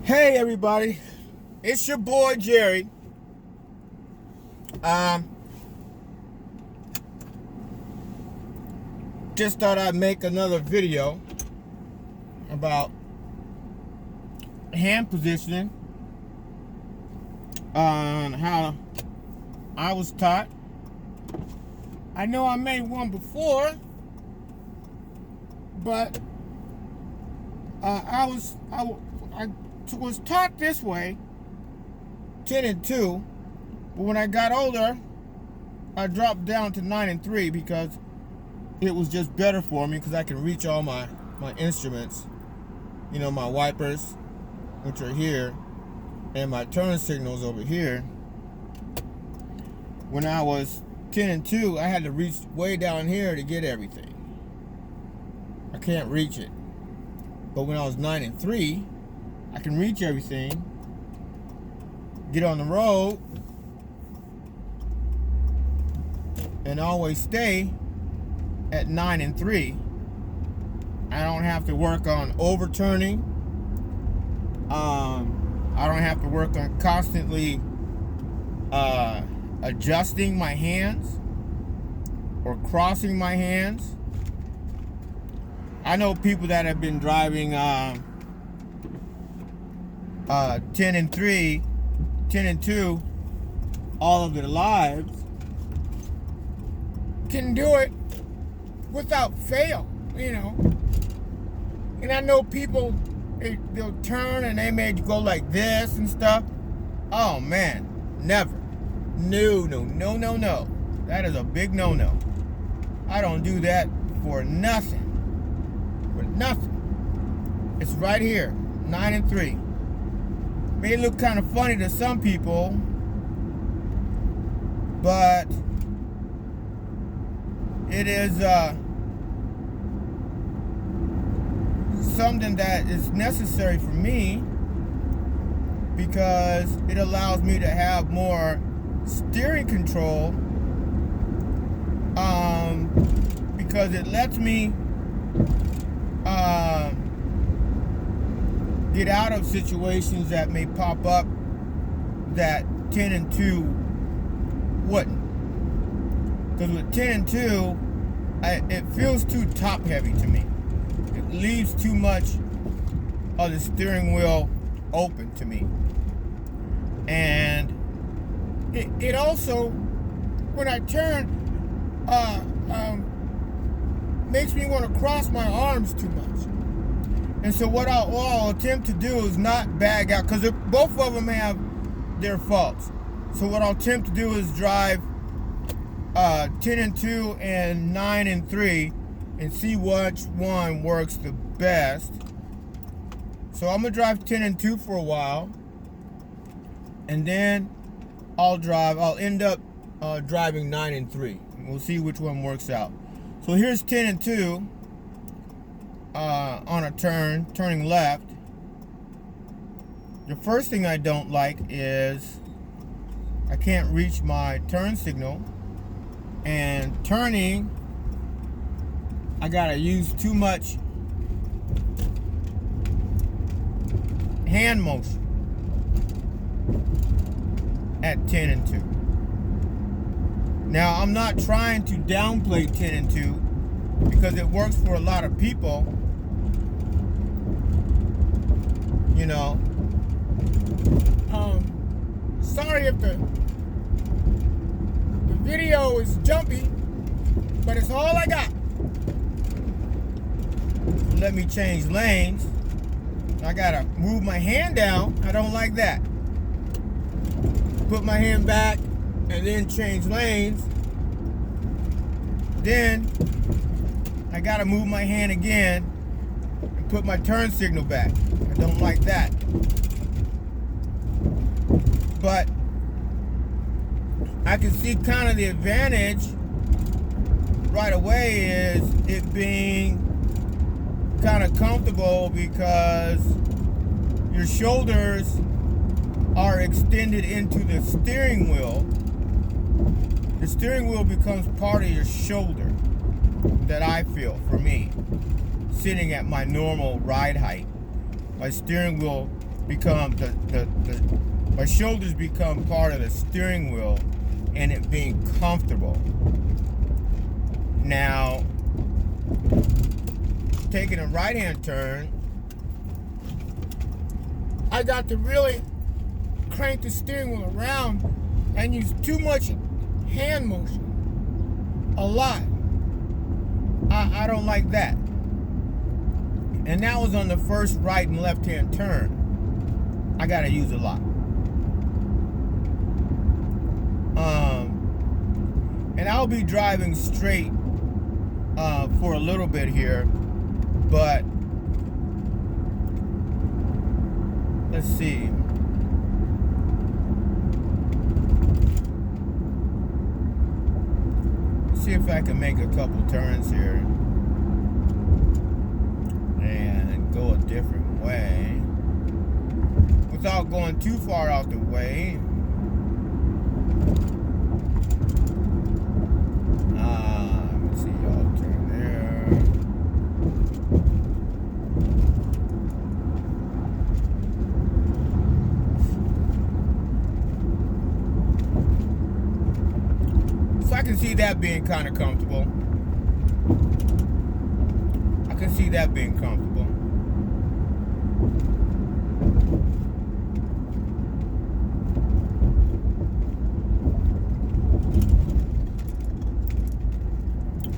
Hey everybody, it's your boy Jerry. Just thought I'd make another video about hand positioning on how I was taught. I know I made one before, but I was taught this way, 10 and 2, but when I got older, I dropped down to 9 and 3 because it was just better for me because I can reach all my instruments, you know, my wipers, which are here, and my turn signals over here. When I was 10 and 2, I had to reach way down here to get everything. I can't reach it. But when I was 9 and 3, I can reach everything, get on the road, and always stay at 9 and 3. I don't have to work on overturning. I don't have to work on constantly adjusting my hands or crossing my hands. I know people that have been driving 10 and 3, 10 and 2 all of their lives can do it without fail, you know. And I know people, they'll turn and they may go like this and stuff. Oh man, never. No. That is a big no. I don't do that for nothing. For nothing. It's right here, 9 and 3. May look kind of funny to some people, but it is something that is necessary for me because it allows me to have more steering control, because it lets me get out of situations that may pop up that 10 and 2 wouldn't. Because with 10 and 2, it feels too top heavy to me. It leaves too much of the steering wheel open to me. And it also, when I turn, makes me want to cross my arms too much. And so what I'll attempt to do is not bag out, because both of them have their faults. So what I'll attempt to do is drive 10 and 2 and 9 and 3 and see which one works the best. So I'm going to drive 10 and 2 for a while, and then I'll end up driving 9 and 3. We'll see which one works out. So here's 10 and 2 on a turning left. The first thing I don't like is I can't reach my turn signal, and turning, I gotta use too much hand motion at 10 and 2. Now, I'm not trying to downplay 10 and 2 because it works for a lot of people, you know. Sorry if the video is jumpy, but it's all I got. Let me change lanes. I gotta move my hand down. I don't like that. Put my hand back and then change lanes. Then I gotta move my hand again and put my turn signal back. I don't like that. But I can see kind of the advantage right away is it being kind of comfortable because your shoulders are extended into the steering wheel. The steering wheel becomes part of your shoulder, that I feel, for me, sitting at my normal ride height. My steering wheel become my shoulders become part of the steering wheel, and it being comfortable. Now, taking a right-hand turn, I got to really crank the steering wheel around and use too much hand motion. A lot. I don't like that. And that was on the first right and left-hand turn. I gotta use a lot. And I'll be driving straight for a little bit here, but let's see. See if I can make a couple turns here and go a different way without going too far out the way. Let's see, y'all turn there. So I can see that being kind of comfortable. I can see that being comfortable.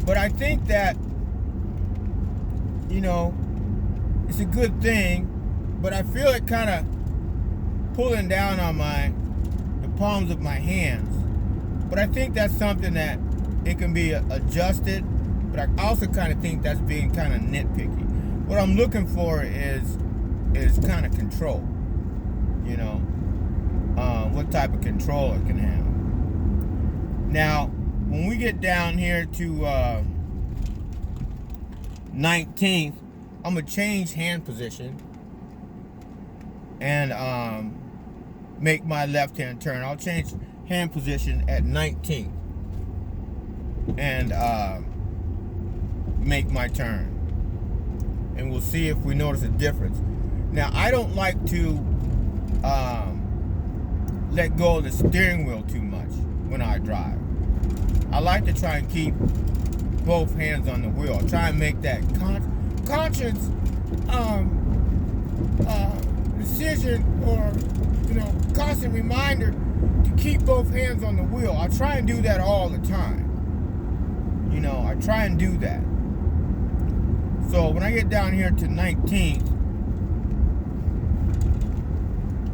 But I think that, you know, it's a good thing, but I feel it kind of pulling down on the palms of my hands. But I think that's something that it can be adjusted, but I also kind of think that's being kind of nitpicky. What I'm looking for is kind of control, you know, what type of control it can have. Now, when we get down here to 19th, I'm gonna change hand position and make my left-hand turn. I'll change hand position at 19th and make my turn, and we'll see if we notice a difference. Now, I don't like to let go of the steering wheel too much when I drive. I like to try and keep both hands on the wheel. Try and make that conscious decision, or, you know, constant reminder to keep both hands on the wheel. I try and do that all the time. You know, I try and do that. So when I get down here to 19th,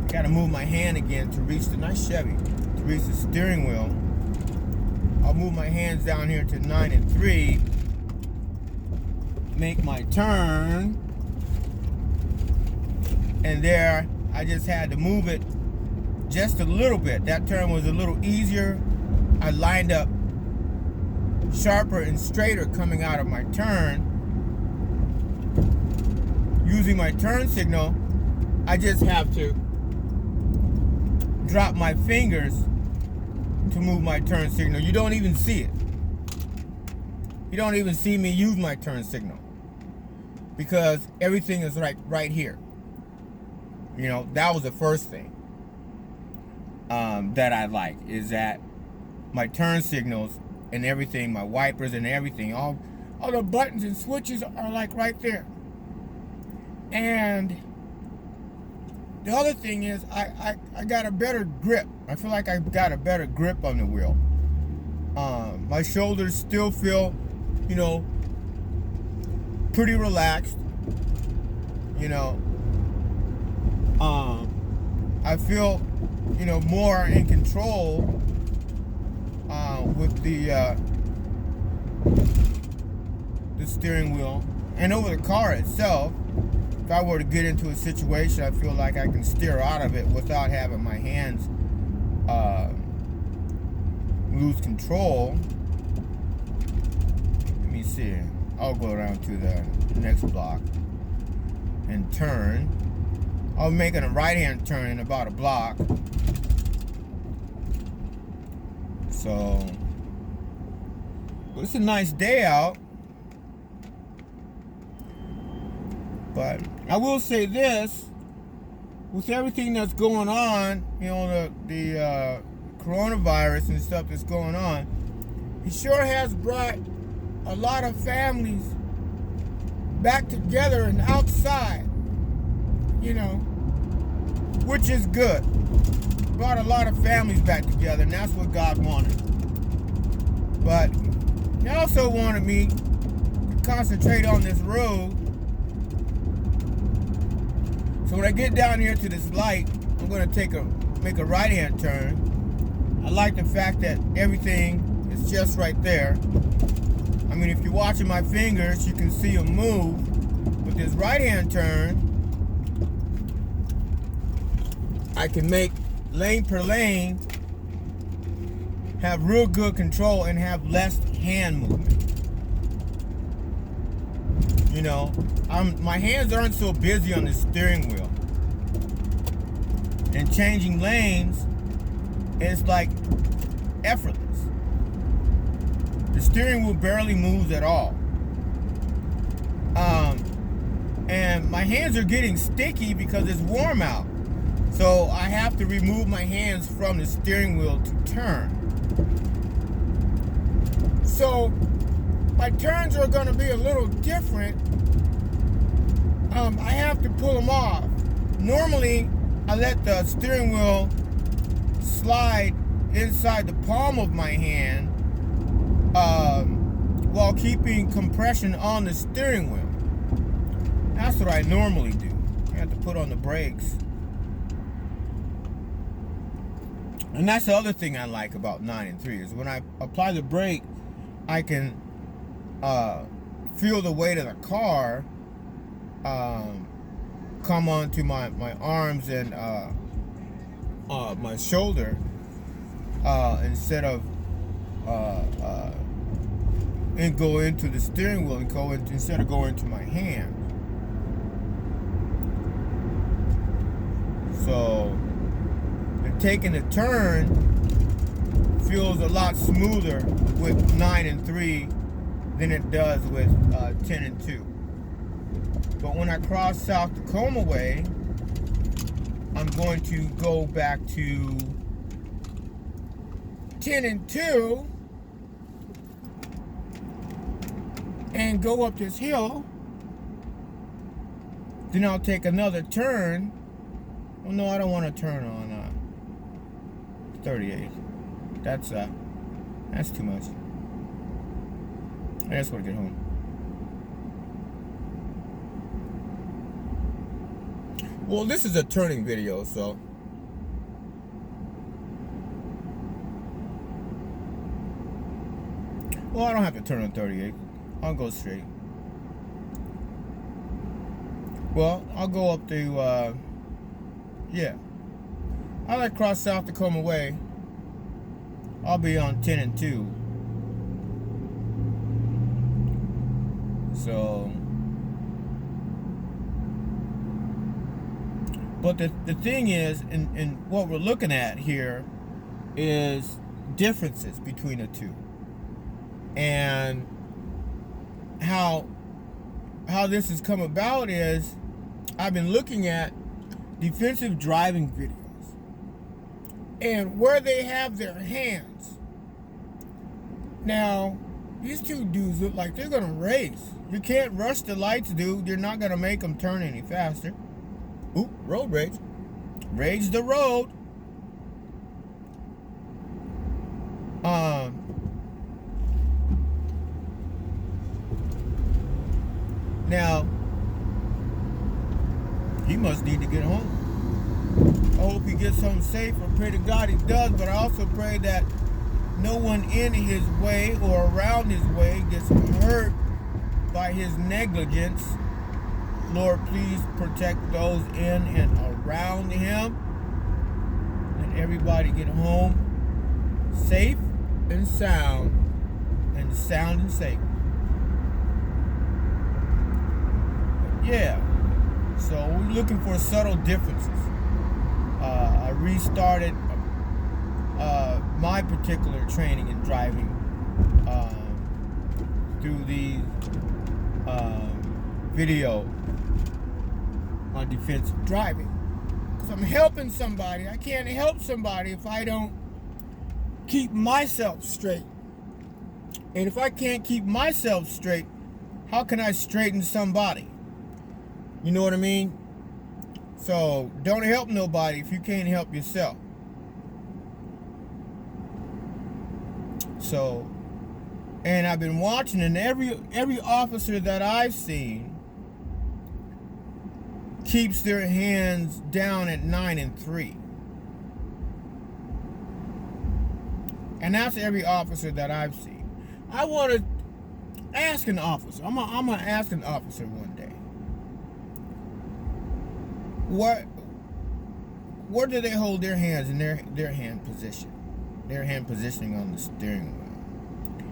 I gotta move my hand again to reach the nice Chevy, to reach the steering wheel. I'll move my hands down here to 9 and 3, make my turn, and there I just had to move it just a little bit. That turn was a little easier. I lined up sharper and straighter coming out of my turn. Using my turn signal, I just have to drop my fingers to move my turn signal. You don't even see it. You don't even see me use my turn signal because everything is right here. You know, that was the first thing that I like, is that my turn signals and everything, my wipers and everything, all the buttons and switches are like right there. And the other thing is I got a better grip. I feel like I got a better grip on the wheel. My shoulders still feel, you know, pretty relaxed. You know, I feel, you know, more in control with the steering wheel and over the car itself. If I were to get into a situation, I feel like I can steer out of it without having my hands lose control. Let me see. I'll go around to the next block and turn. I'm making a right-hand turn in about a block. So, well, it's a nice day out. But I will say this, with everything that's going on, you know, the coronavirus and stuff that's going on, it sure has brought a lot of families back together and outside, you know, which is good. Brought a lot of families back together, and that's what God wanted. But He also wanted me to concentrate on this road. So when I get down here to this light, I'm going to make a right-hand turn. I like the fact that everything is just right there. I mean, if you're watching my fingers, you can see them move. With this right-hand turn, I can make lane per lane, have real good control, and have less hand movement. You know, my hands aren't so busy on the steering wheel. And changing lanes is like effortless. The steering wheel barely moves at all. And my hands are getting sticky because it's warm out. So I have to remove my hands from the steering wheel to turn. So my turns are going to be a little different. I have to pull them off. Normally, I let the steering wheel slide inside the palm of my hand while keeping compression on the steering wheel. That's what I normally do. I have to put on the brakes. And that's the other thing I like about 9 and 3 is when I apply the brake, I can feel the weight of the car come onto my arms and my shoulder instead of and go into the steering wheel and go into, instead of going into my hand. So and taking a turn feels a lot smoother with 9 and 3 than it does with 10 and 2. But when I cross South Tacoma Way, I'm going to go back to 10 and 2 and go up this hill. Then I'll take another turn. Well, no, I don't want to turn on 38. That's too much. I just want to get home. Well, this is a turning video, so well, I don't have to turn on 38. I'll go straight. Well, I'll go up to yeah. I like cross South Tacoma Way. I'll be on 10 and 2. So, but the thing is, and what we're looking at here is differences between the two. And how this has come about is I've been looking at defensive driving videos and where they have their hands. Now, these two dudes look like they're gonna race. You can't rush the lights, dude. You're not gonna make them turn any faster. Oop, road rage. Rage the road. Now, he must need to get home. I hope he gets home safe. I pray to God he does, but I also pray that no one in his way or around his way gets hurt by his negligence. Lord, please protect those in and around him. Let everybody get home safe and sound and safe. Yeah, so we're looking for subtle differences. I restarted my particular training in driving through the video on defensive driving, So I'm helping somebody. I can't help somebody if I don't keep myself straight. And if I can't keep myself straight, how can I straighten somebody? You know what I mean? So don't help nobody if you can't help yourself. So, and I've been watching, and every officer that I've seen keeps their hands down at 9 and 3. And that's every officer that I've seen. I want to ask an officer. I'm gonna ask an officer one day. Where do they hold their hands in their hand position? Their hand positioning on the steering wheel.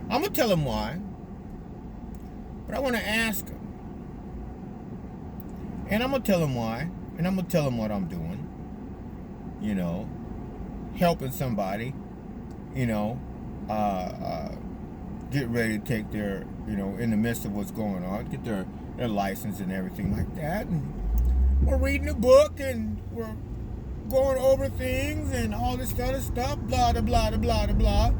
I'm gonna tell them why, but I want to ask them, and I'm gonna tell them why, and I'm gonna tell them what I'm doing. You know, helping somebody. You know, get ready to take their, you know, in the midst of what's going on, get their license and everything like that. And we're reading a book and we're going over things and all this other stuff, blah, blah, blah, blah, blah, blah.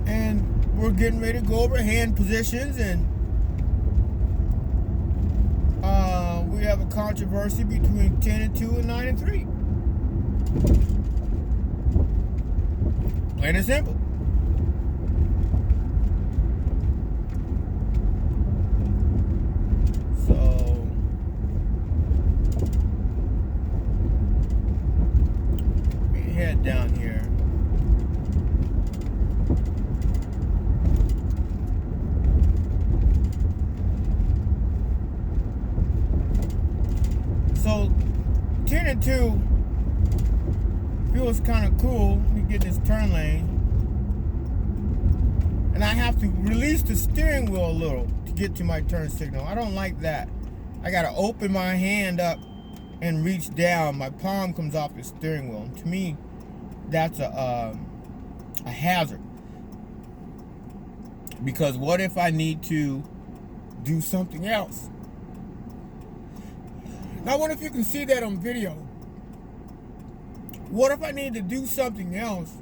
And we're getting ready to go over hand positions, and we have a controversy between 10 and 2 and 9 and 3. Plain and simple. So we head down here. So 10 and 2 feels kind of cool. We get this turn lane, and I have to release the steering wheel a little to get to my turn signal. I don't like that. I gotta open my hand up and reach down. My palm comes off the steering wheel. And to me, that's a hazard. Because what if I need to do something else? Now, what if you can see that on video? What if I need to do something else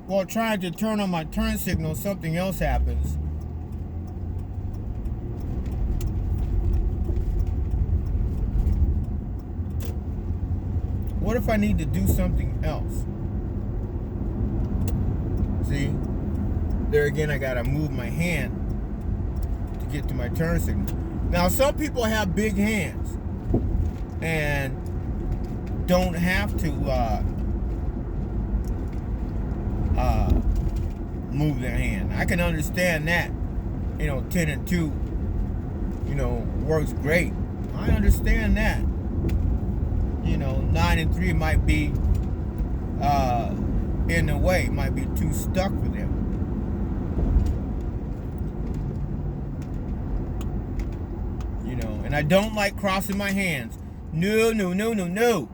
while trying to turn on my turn signal, something else happens? What if I need to do something else? See? There again, I gotta move my hand to get to my turn signal. Now, some people have big hands and don't have to move their hand. I can understand that. You know, 10 and 2, you know, works great. I understand that. You know, 9 and 3 might be in the way, might be too stuck for them. You know, and I don't like crossing my hands. No, no, no, no, no.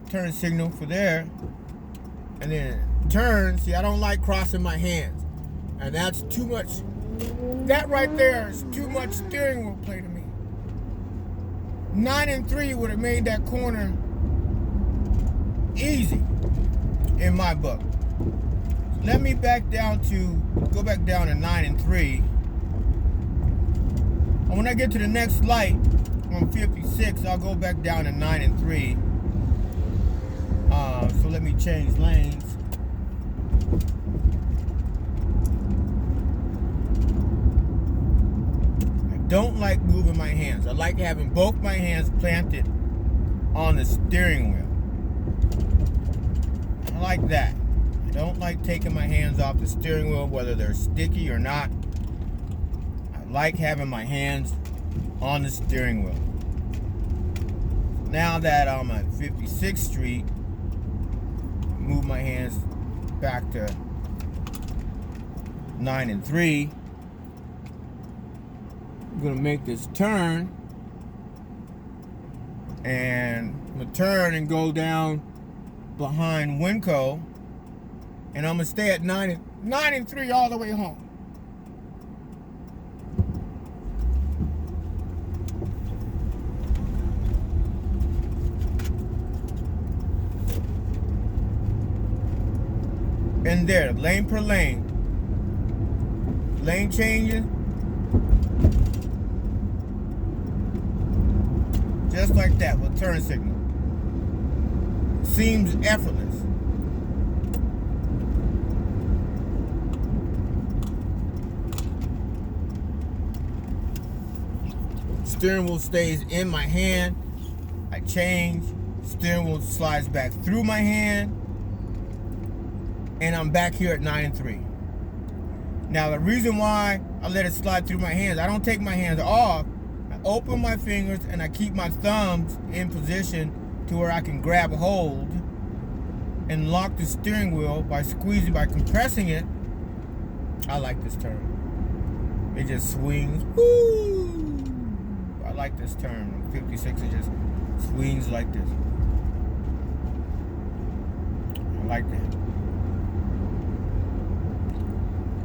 Turn signal for there, and then turn. See, I don't like crossing my hands, and that's too much. That right there is too much steering wheel play to me. 9 and 3 would have made that corner easy in my book. Let me go back down to 9 and 3. And when I get to the next light on 56, I'll go back down to 9 and 3. So let me change lanes. I don't like moving my hands. I like having both my hands planted on the steering wheel. I like that. I don't like taking my hands off the steering wheel, whether they're sticky or not. I like having my hands on the steering wheel. Now that I'm at 56th Street, move my hands back to 9 and 3. I'm gonna make this turn, and I'm gonna turn and go down behind Winco, and I'm gonna stay at 9 and 3 all the way home. And there, lane per lane. Lane changing. Just like that with turn signal. Seems effortless. Steering wheel stays in my hand. I change. Steering wheel slides back through my hand. And I'm back here at 9 and 3. Now the reason why I let it slide through my hands, I don't take my hands off. I open my fingers and I keep my thumbs in position to where I can grab hold and lock the steering wheel by squeezing, by compressing it. I like this turn. It just swings. Woo! I like this turn. 56, it just swings like this. I like that.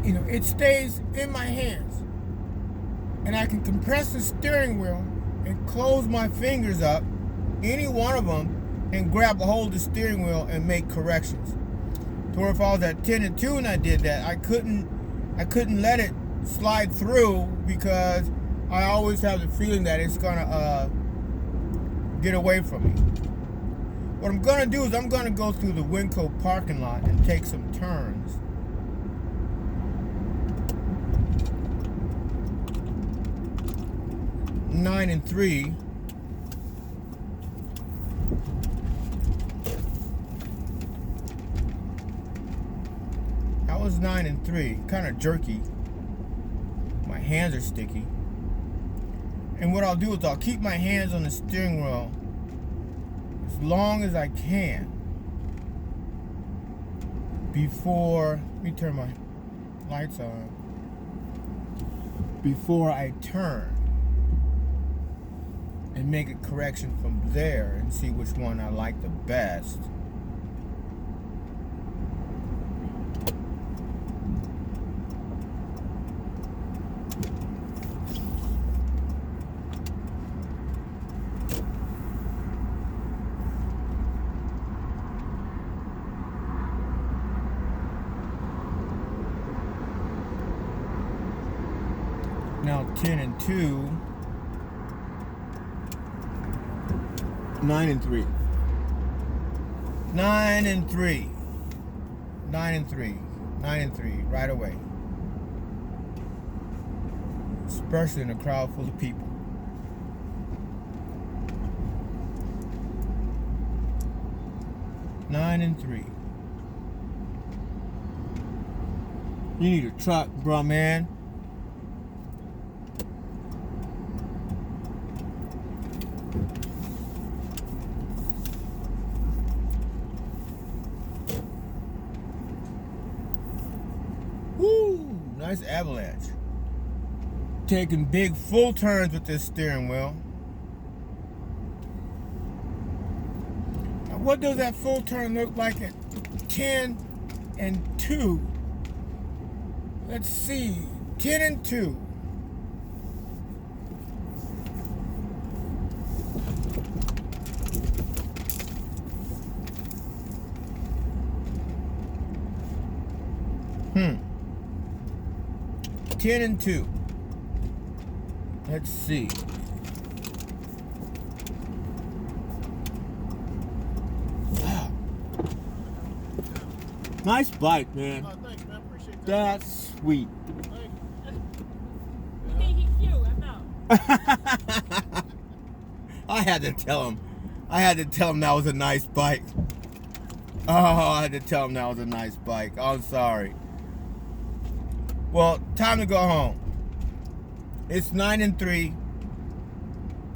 You know, it stays in my hands. And I can compress the steering wheel and close my fingers up, any one of them, and grab a hold of the steering wheel and make corrections. To where if I was at 10 and 2 and I did that, I couldn't let it slide through because I always have the feeling that it's gonna get away from me. What I'm gonna do is I'm gonna go through the Winco parking lot and take some turns. Nine and 3. I was 9 and 3, kind of jerky. My hands are sticky. And what I'll do is I'll keep my hands on the steering wheel as long as I can before, let me turn my lights on, before I turn. And make a correction from there and see which one I like the best. Now 10 and 2. 9 and 3. 9 and 3. 9 and 3. 9 and 3. Right away. Especially in a crowd full of people. Nine and 3. You need a truck, bro, man. Woo! Nice avalanche. Taking big full turns with this steering wheel. Now, what does that full turn look like at 10 and 2? Let's see. 10 and 2. Hmm. 10 and 2. Let's see. Wow. Nice bike, man. Oh, thanks, man. Appreciate that. That's sweet. He's cute, I know. I had to tell him. That was a nice bike. Oh, I had to tell him that was a nice bike. I'm sorry. Well, time to go home. It's 9 and 3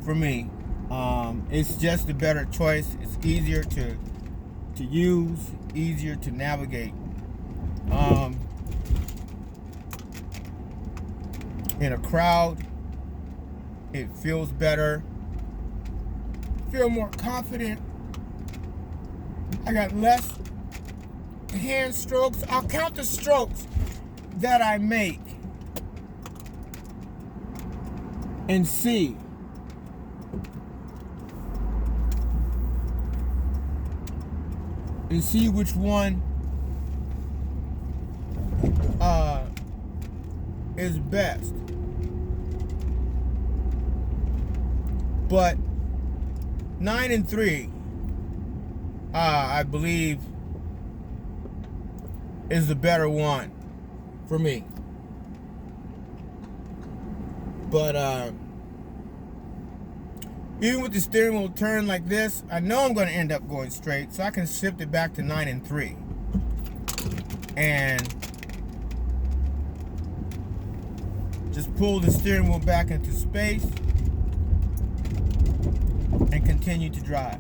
for me. It's just a better choice. It's easier to use, easier to navigate. In a crowd, it feels better. Feel more confident. I got less hand strokes. I'll count the strokes that I make and see which one is best. But 9 and 3, I believe, is the better one for me. But even with the steering wheel turned like this, I know I'm going to end up going straight, so I can shift it back to 9 and 3. And just pull the steering wheel back into space and continue to drive.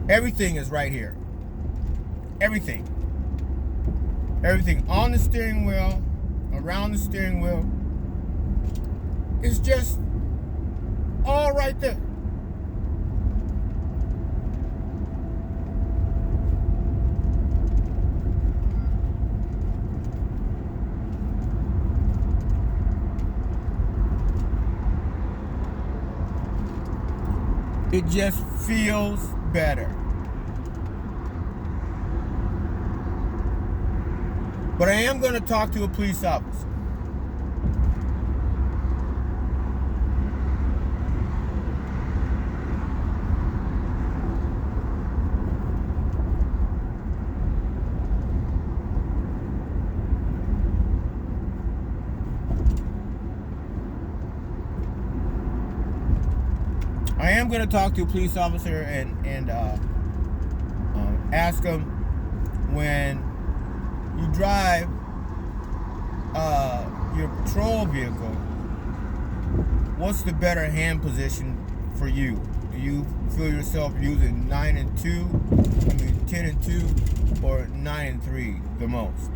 Everything is right here. Everything. Everything on the steering wheel, around the steering wheel. It's just all right there. It just feels better. But I am going to talk to a police officer. I am going to talk to a police officer and ask him, when you drive your patrol vehicle, what's the better hand position for you? Do you feel yourself using 10 and 2, or 9 and 3 the most?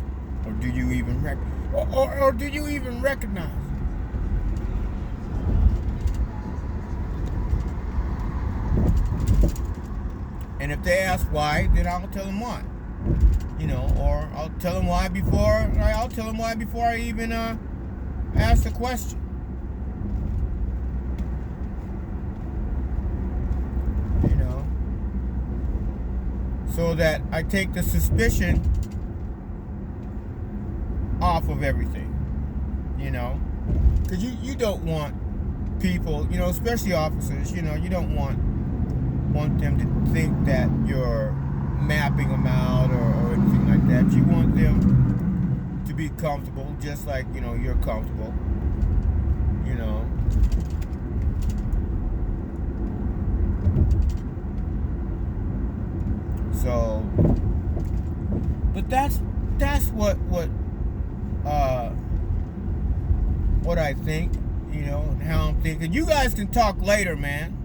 Or do you even do you even recognize? And if they ask why, then I'll tell them why. You know, or I'll tell them why before I even ask the question. You know, so that I take the suspicion off of everything. You know, because you don't want people, you know, especially officers, you know, you don't want them to think that you're mapping them out or anything like that. You want them to be comfortable, just like, you know, you're comfortable, you know. So, but that's what I think, you know, and how I'm thinking. You guys can talk later, man.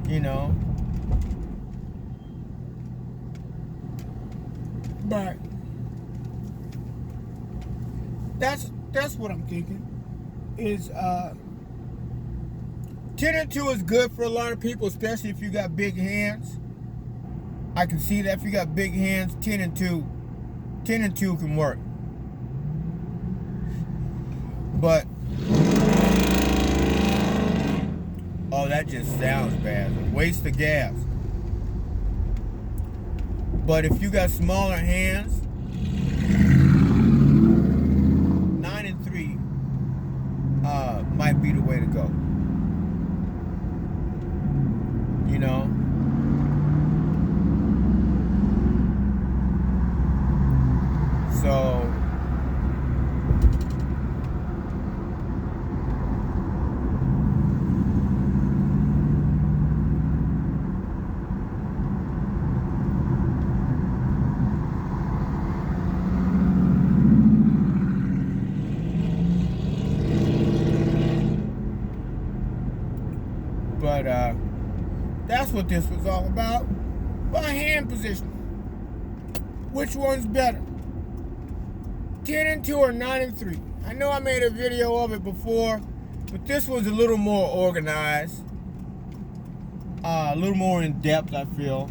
You know, but that's what I'm thinking. Is 10 and 2 is good for a lot of people, especially if you got big hands. I can see that if you got big hands, 10 and 2 can work. But oh, that just sounds bad. Waste of gas. But if you got smaller hands, 9 and 3 might be the way to go. You know? So that's what this was all about. My hand position. Which one's better? 10 and 2 or 9 and 3? I know I made a video of it before, but this was a little more organized. A little more in depth, I feel.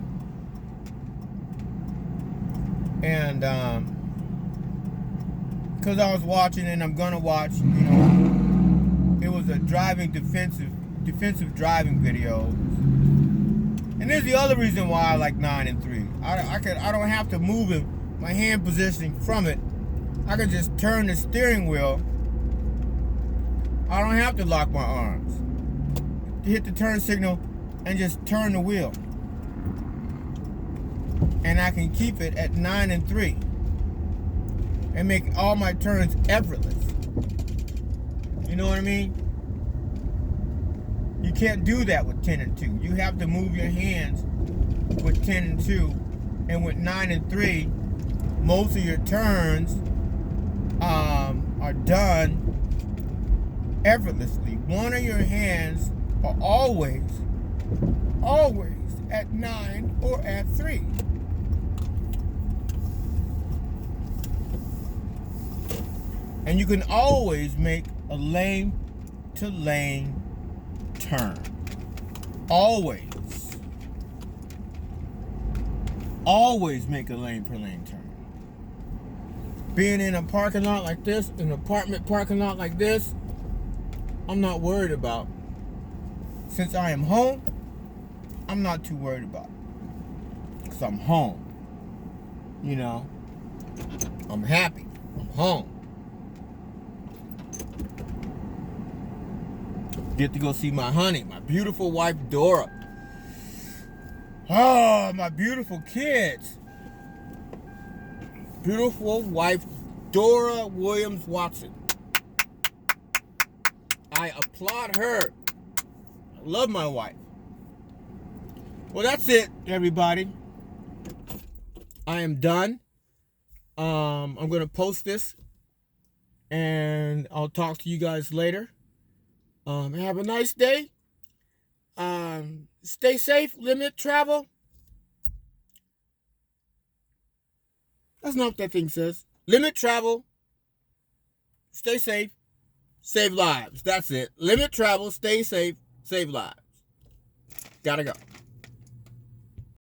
And because I was watching, and I'm gonna watch, you know, it was a defensive driving video And there's the other reason why I like 9 and 3. I don't have to move my hand positioning from it. I can just turn the steering wheel. I don't have to lock my arms. Hit the turn signal and just turn the wheel. And I can keep it at 9 and 3 and make all my turns effortless. You know what I mean? You can't do that with 10 and 2. You have to move your hands with 10 and 2. And with 9 and 3, most of your turns are done effortlessly. One of your hands are always at 9 or at 3. And you can always make a lane to lane turn. Always make a lane per lane turn. Being in a parking lot like this, an apartment parking lot like this, I'm not worried about. Since I am home, I'm not too worried about it. Because I'm home. You know, I'm happy. I'm home. Get to go see my honey, my beautiful wife, Dora. Oh, my beautiful kids. Beautiful wife, Dora Williams Watson. I applaud her. I love my wife. Well, that's it, everybody. I am done. I'm going to post this, and I'll talk to you guys later. Have a nice day. Stay safe. Limit travel. That's not what that thing says. Limit travel. Stay safe. Save lives. That's it. Limit travel. Stay safe. Save lives. Gotta go.